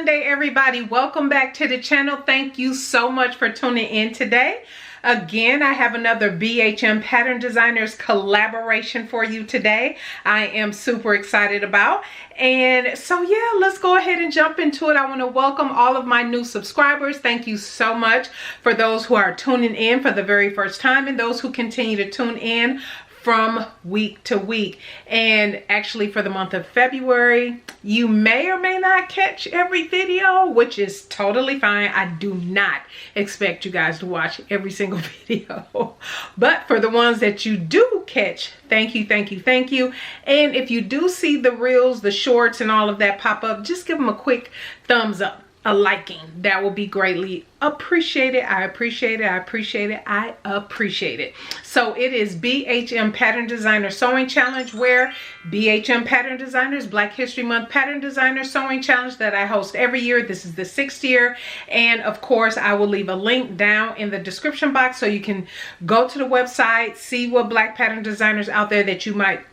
Sunday, everybody. Welcome back to the channel. Thank you so much for tuning in today. Again, I have another BHM Pattern Designers collaboration for you today. I am super excited about. And so yeah, let's go ahead and jump into it. I want to welcome all of my new subscribers. Thank you so much for those who are tuning in for the very first time and those who continue to tune in from week to week. And actually for the month of February, you may or may not catch every video, which is totally fine. I do not expect you guys to watch every single video, but for the ones that you do catch, thank you, thank you, thank you. And if you do see the reels, the shorts and all of that pop up, just give them a quick thumbs up, a liking. That will be greatly appreciated. I appreciate it. I appreciate it. I appreciate it. So it is BHM Pattern Designer Sewing Challenge, where BHM Pattern Designers Black History Month Pattern Designer Sewing Challenge that I host every year. This is the 6th year. And of course, I will leave a link down in the description box so you can go to the website, see what Black pattern designers out there that you might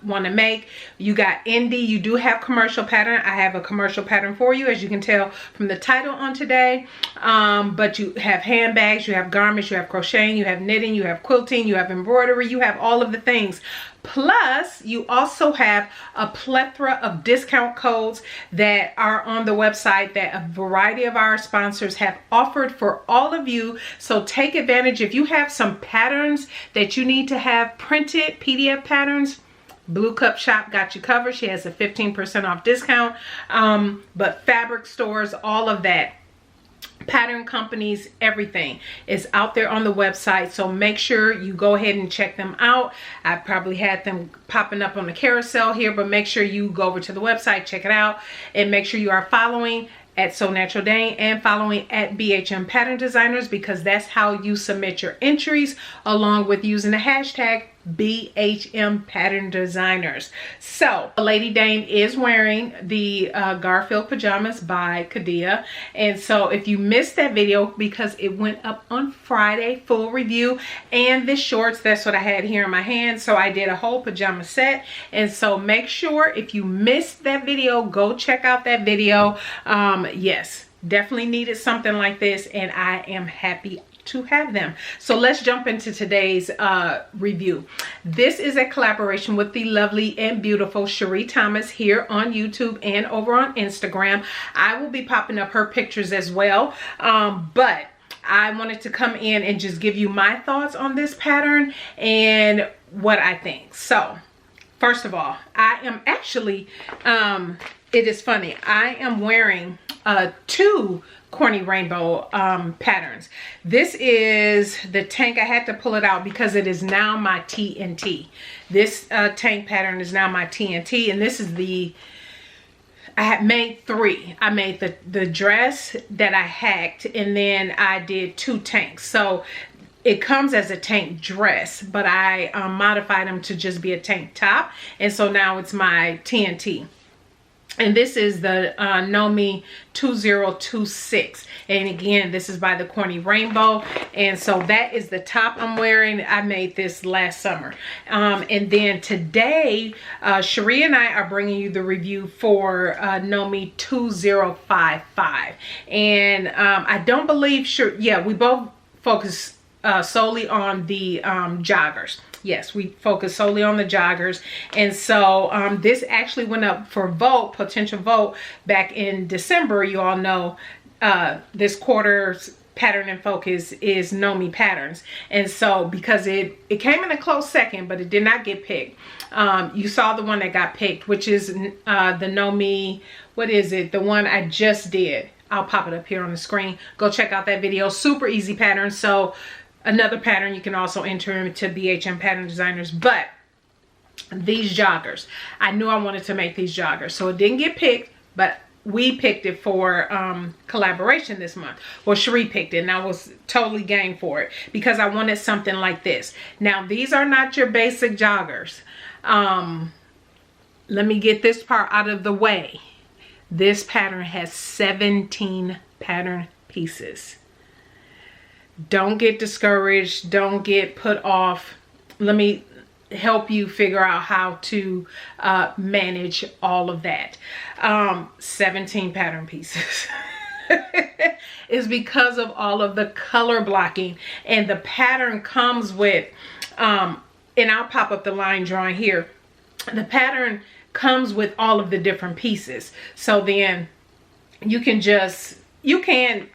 want to make. You got indie, you do have commercial pattern. I have a commercial pattern for you, as you can tell from the title on today. But you have handbags, you have garments, you have crocheting, you have knitting, you have quilting, you have embroidery, you have all of the things. Plus, you also have a plethora of discount codes that are on the website that a variety of our sponsors have offered for all of you. So take advantage. If you have some patterns that you need to have printed, PDF patterns, Blue Cup Shop got you covered. She has a 15% off discount. But fabric stores, all of that, pattern companies, everything is out there on the website. So make sure you go ahead and check them out. I probably had them popping up on the carousel here, but make sure you go over to the website, check it out, and make sure you are following at SewNaturalDane and following at BHM Pattern Designers, because that's how you submit your entries, along with using the hashtag BHM Pattern Designers. So Lady Dane is wearing the Garfield pajamas by Katy, and so if you missed that video, because it went up on Friday, full review, and the shorts, that's what I had here in my hand. So I did a whole pajama set, and so make sure if you missed that video, go check out that video. Yes, definitely needed something like this, and I am happy to have them. So let's jump into today's review. This is a collaboration with the lovely and beautiful Cherie Thomas here on YouTube and over on Instagram. I will be popping up her pictures as well, but I wanted to come in and just give you my thoughts on this pattern and what I think. So first of all, I am actually it is funny, I am wearing two corny rainbow patterns. This is the tank. I had to pull it out because it is now my TNT. This tank pattern is now my TNT, and this is the, I had made three. I made the dress that I hacked, and then I did two tanks. So it comes as a tank dress, but I modified them to just be a tank top, and so now it's my TNT. And this is the KnowMe 2026. And again, this is by the Corny Rainbow. And so that is the top I'm wearing. I made this last summer. And then today, Cherie and I are bringing you the review for KnowMe 2055. And I don't believe, yeah, we both focus solely on the joggers. Yes, we focus solely on the joggers. And so this actually went up for vote, potential vote, back in December. You all know this quarter's pattern and focus is KnowMe patterns. And so because it came in a close second, but it did not get picked. You saw the one that got picked, which is the KnowMe, what is it? The one I just did. I'll pop it up here on the screen. Go check out that video. Super easy pattern. So another pattern you can also enter into BHM Pattern Designers. But these joggers, I knew I wanted to make these joggers, so it didn't get picked, but we picked it for collaboration this month. Well, Cherie picked it, and I was totally game for it because I wanted something like this. Now, these are not your basic joggers. Let me get this part out of the way. This pattern has 17 pattern pieces. Don't get discouraged. Don't get put off. help you figure out how to manage all of that. 17 pattern pieces. Is because of all of the color blocking, and the pattern comes with and I'll pop up the line drawing here. The pattern comes with all of the different pieces, so then you can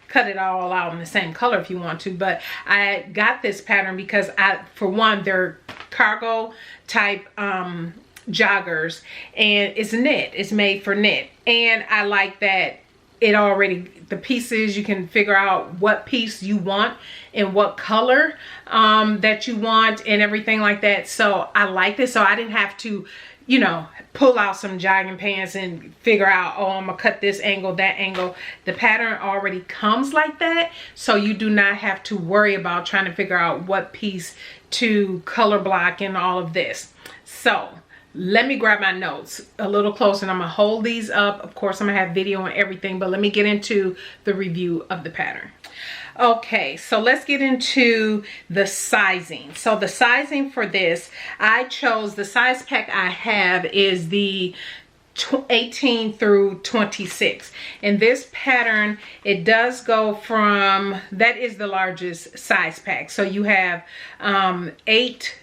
cut it all out in the same color if you want to, but I got this pattern because for one, they're cargo type joggers, and it's knit. It's made for knit, and I like that the pieces, you can figure out what piece you want and what color that you want and everything like that. So I like this. So I didn't have to, you know, pull out some jogging pants and figure out, oh, I'm gonna cut this angle, that angle. The pattern already comes like that, so you do not have to worry about trying to figure out what piece to color block and all of this. So let me grab my notes a little closer, and I'm gonna hold these up. Of course, I'm gonna have video and everything, but let me get into the review of the pattern. Okay, so let's get into the sizing. So the sizing for this, I chose, the size pack I have is the 18 through 26. And this pattern, it does go from, that is the largest size pack. So you have 8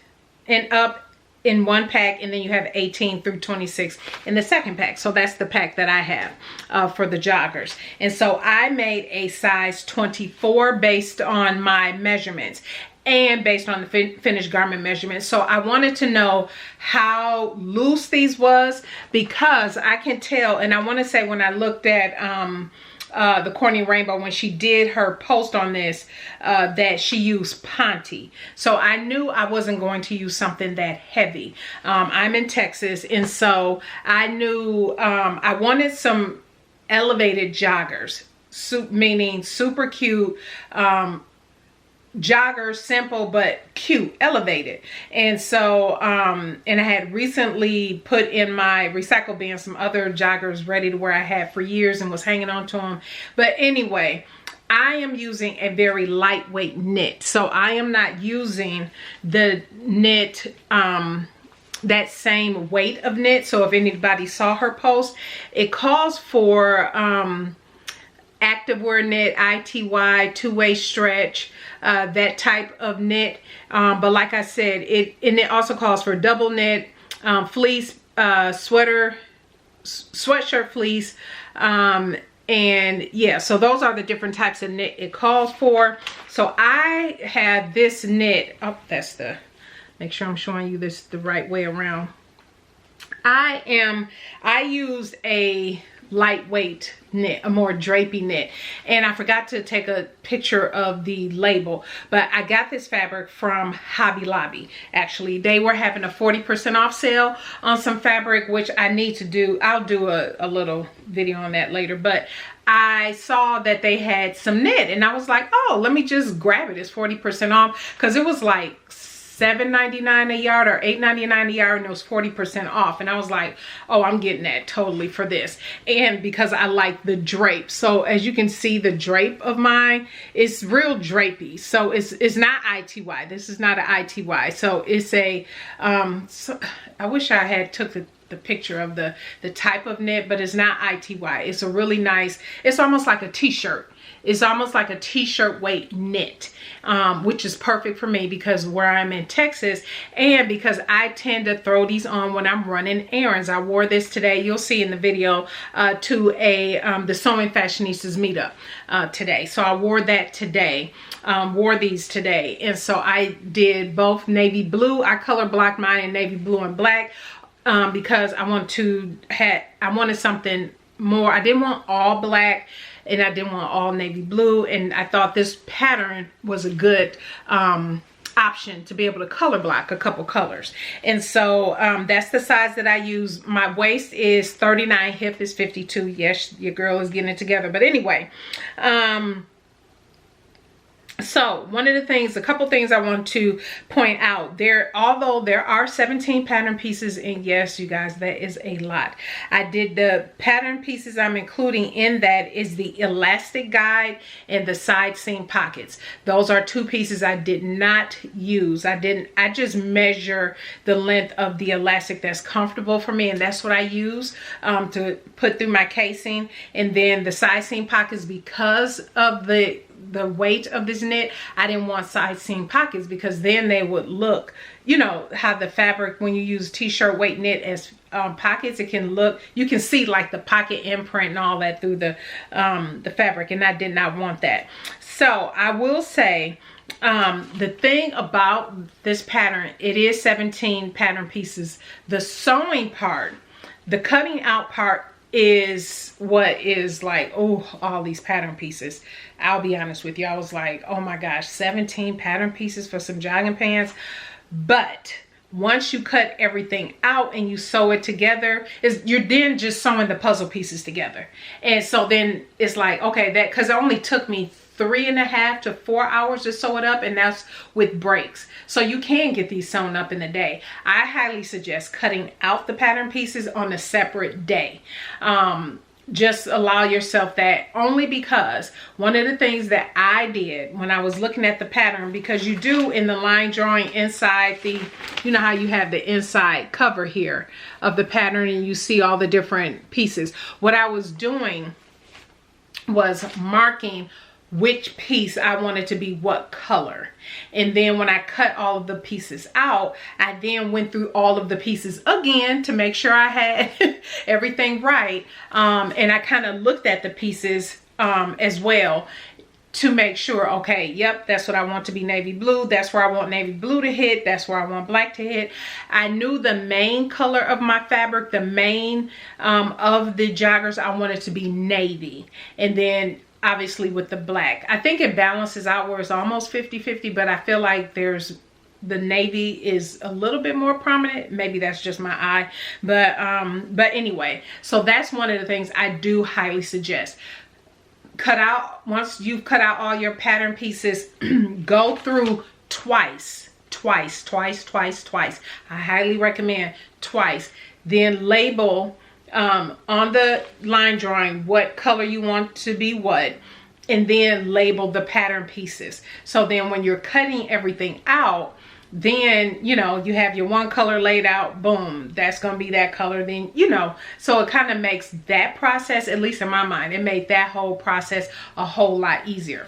and up in one pack, and then you have 18 through 26 in the second pack. So that's the pack that I have for the joggers. And so I made a size 24 based on my measurements and based on the finished garment measurements. So I wanted to know how loose these was, because I can tell, and I want to say when I looked at the Courtney Rainbow, when she did her post on this, that she used Ponte. So I knew I wasn't going to use something that heavy. I'm in Texas, and so I knew I wanted some elevated joggers, meaning super cute, joggers, simple but cute, elevated. And so and I had recently put in my recycle bin some other joggers ready to wear I had for years and was hanging on to them. But anyway, I am using a very lightweight knit, so I am not using the knit that same weight of knit. So if anybody saw her post, it calls for activewear knit, ITY, two-way stretch, that type of knit. But like I said, it also calls for double knit, fleece, sweatshirt fleece, and yeah, so those are the different types of knit it calls for. So I have this knit. Oh, that's the, make sure I'm showing you this the right way around. I used a lightweight knit, a more drapey knit, and I forgot to take a picture of the label, but I got this fabric from Hobby Lobby. Actually, they were having a 40% off sale on some fabric, which I need to do. I'll do a little video on that later, but I saw that they had some knit, and I was like, oh, let me just grab it. It's 40% off, because it was like $7.99 a yard or $8.99 a yard, and it was 40% off. And I was like, oh, I'm getting that totally for this. And because I like the drape, so as you can see, the drape of mine is real drapey. So it's not ITY. This is not an ITY. So it's a so I wish I had took the picture of the type of knit, but it's not ITY. It's a really nice, it's almost like a t-shirt. It's almost like a t-shirt weight knit, which is perfect for me because where I'm in Texas, and because I tend to throw these on when I'm running errands. I wore this today, you'll see in the video, to the Sewing Fashionistas meetup today. So I wore that today, wore these today. And so I did both navy blue. I color blocked mine in navy blue and black because I wanted something more. I didn't want all black, and I didn't want all navy blue, and I thought this pattern was a good option to be able to color block a couple colors. And so that's the size that I use. My waist is 39, hip is 52. Yes, your girl is getting it together. But anyway, So one of the things, a couple things I want to point out there, although there are 17 pattern pieces, and yes, you guys, that is a lot. I did the pattern pieces I'm including in that is the elastic guide and the side seam pockets. Those are two pieces I did not use. I just measure the length of the elastic that's comfortable for me, and that's what I use to put through my casing. And then the side seam pockets, because of the weight of this knit, I didn't want side seam pockets, because then they would look, you know how the fabric, when you use t-shirt weight knit as pockets, it can look, you can see like the pocket imprint and all that through the fabric, and I did not want that. So I will say, the thing about this pattern, it is 17 pattern pieces. The sewing part, the cutting out part, is what is like, oh, all these pattern pieces. I'll be honest with you, I was like, oh my gosh, 17 pattern pieces for some jogging pants. But once you cut everything out and you sew it together, you're then just sewing the puzzle pieces together. And so then it's like, okay, that, because it only took me 3.5 to 4 hours to sew it up, and that's with breaks. So you can get these sewn up in a day. I highly suggest cutting out the pattern pieces on a separate day. Just allow yourself that, only because one of the things that I did when I was looking at the pattern, because you do in the line drawing inside the, you know how you have the inside cover here of the pattern and you see all the different pieces. What I was doing was marking which piece I wanted to be what color. And then when I cut all of the pieces out, I then went through all of the pieces again to make sure I had everything right. And I kind of looked at the pieces as well to make sure, okay, yep, that's what I want to be navy blue. That's where I want navy blue to hit. That's where I want black to hit. I knew the main color of my fabric, the main of the joggers, I wanted to be navy. And then obviously with the black, I think it balances out where it's almost 50-50, but I feel like the navy is a little bit more prominent. Maybe that's just my eye, but anyway, so that's one of the things I do highly suggest. Cut out, once you've cut out all your pattern pieces, go through twice. I highly recommend twice. Then label on the line drawing what color you want to be what, and then label the pattern pieces. So then when you're cutting everything out, then you know you have your one color laid out, boom, that's gonna be that color. Then you know, so it kind of makes that process, at least in my mind, it made that whole process a whole lot easier.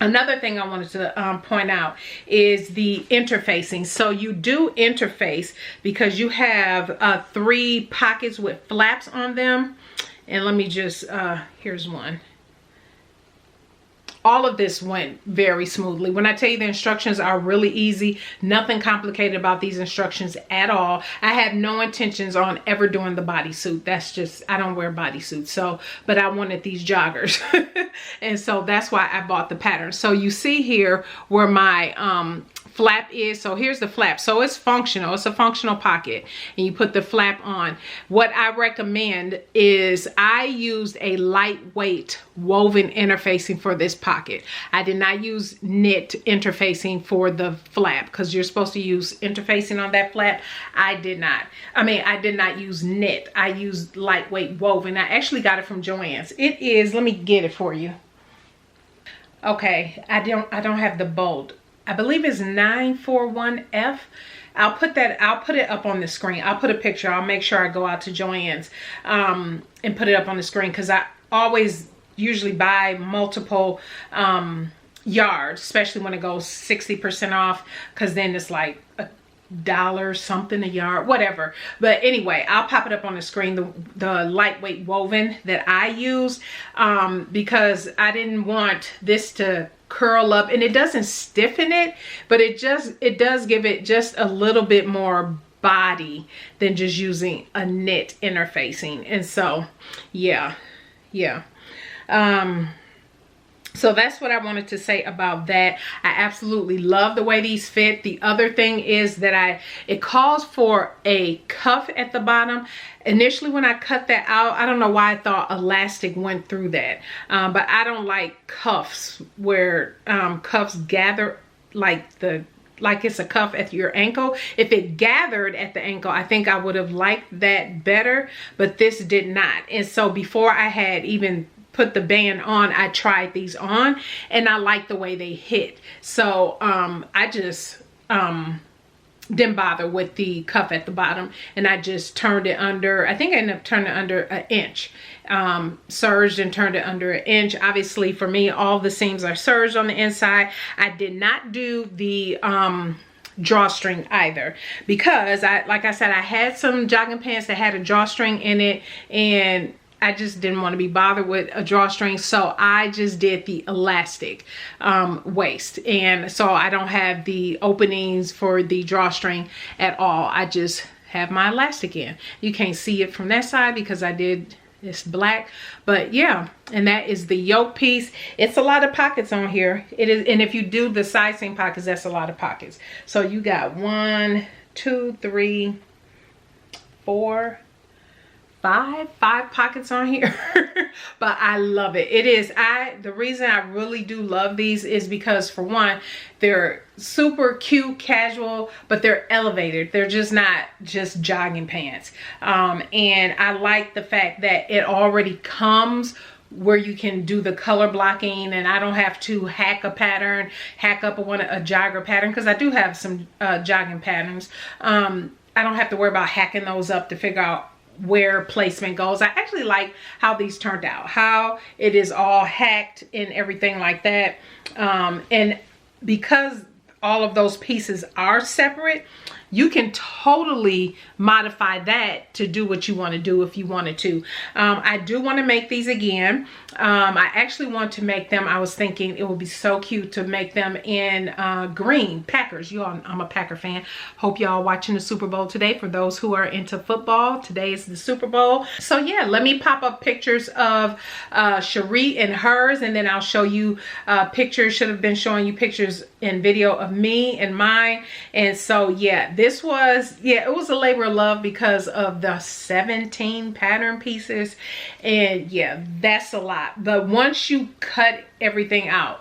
Another thing I wanted to point out is the interfacing. So you do interface because you have 3 pockets with flaps on them. And let me just, here's one. All of this went very smoothly. When I tell you the instructions are really easy, nothing complicated about these instructions at all. I had no intentions on ever doing the bodysuit. That's just, I don't wear bodysuits. So, but I wanted these joggers. And so that's why I bought the pattern. So you see here where my flap is. So here's the flap. So it's functional. It's a functional pocket, and you put the flap on. What I recommend is I used a lightweight woven interfacing for this pocket. I did not use knit interfacing for the flap, because you're supposed to use interfacing on that flap. I did not. I mean, I did not use knit. I used lightweight woven. I actually got it from Joann's. It is, let me get it for you. Okay, I don't have the bolt. I believe it's 941F. I'll put it up on the screen. I'll put a picture. I'll make sure I go out to Joann's and put it up on the screen, because I always usually buy multiple yards, especially when it goes 60% off, because then it's like $1 something a yard, whatever. But anyway, I'll pop it up on the screen, the lightweight woven that I use, because I didn't want this to curl up, and it doesn't stiffen it, but it does give it just a little bit more body than just using a knit interfacing. And so yeah. So that's what I wanted to say about that. I absolutely love the way these fit. The other thing is that it calls for a cuff at the bottom. Initially when I cut that out, I don't know why I thought elastic went through that. But I don't like cuffs where cuffs gather like it's a cuff at your ankle. If it gathered at the ankle, I think I would have liked that better, but this did not. And so before I had even put the band on, I tried these on and I like the way they hit. So I just didn't bother with the cuff at the bottom, and I just turned it under, I think I ended up turning it under an inch. Serged and turned it under an inch. Obviously for me, all the seams are serged on the inside. I did not do the drawstring either, because like I said, I had some jogging pants that had a drawstring in it, and I just didn't want to be bothered with a drawstring, so I just did the elastic waist, and so I don't have the openings for the drawstring at all. I just have my elastic in. You can't see it from that side because it's black, but yeah. And that is the yoke piece. It's a lot of pockets on here. It is, and if you do the side seam pockets, that's a lot of pockets. So you got 1, 2, 3, 4, 5 pockets on here. But I love it. It is, the reason I really do love these is because, for one, they're super cute, casual, but they're elevated. They're just not just jogging pants. And I like the fact that it already comes where you can do the color blocking, and I don't have to hack a pattern, hack up a jogger pattern, because I do have some jogging patterns. I don't have to worry about hacking those up to figure out where placement goes. I actually like how these turned out, how it is all hacked and everything like that. And because all of those pieces are separate, you can totally modify that to do what you want to do if you wanted to. I do want to make these again. I actually want to make them, I was thinking it would be so cute to make them in green, Packers. I'm a Packer fan. Hope y'all watching the Super Bowl today. For those who are into football, today is the Super Bowl. So yeah, let me pop up pictures of Cherie and hers, and then I'll show you pictures. Should have been showing you pictures in video of me and mine. And so yeah, this was, it was a labor of love because of the 17 pattern pieces, and yeah, that's a lot. But once you cut everything out,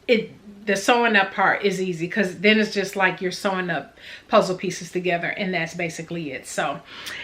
the sewing up part is easy, because then it's just like you're sewing up puzzle pieces together, and that's basically it. So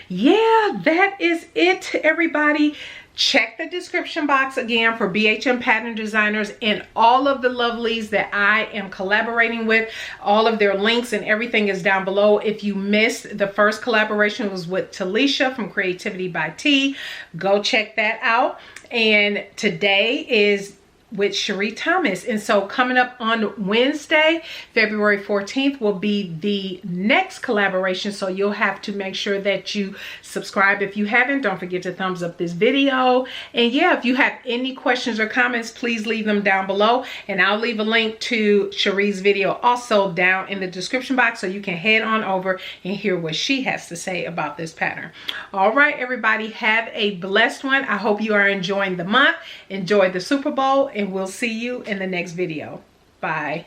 yeah, that is it, everybody. Check the description box again for BHM pattern designers and all of the lovelies that I am collaborating with. All of their links and everything is down below. If you missed the first collaboration, was with Talisha from Creativity by T. Go check that out. And today is with Cherie Thomas. And so coming up on Wednesday, February 14th, will be the next collaboration. So you'll have to make sure that you subscribe. If you haven't, don't forget to thumbs up this video. And yeah, if you have any questions or comments, please leave them down below. And I'll leave a link to Cherie's video also down in the description box, so you can head on over and hear what she has to say about this pattern. All right, everybody, have a blessed one. I hope you are enjoying the month. Enjoy the Super Bowl, and we'll see you in the next video. Bye.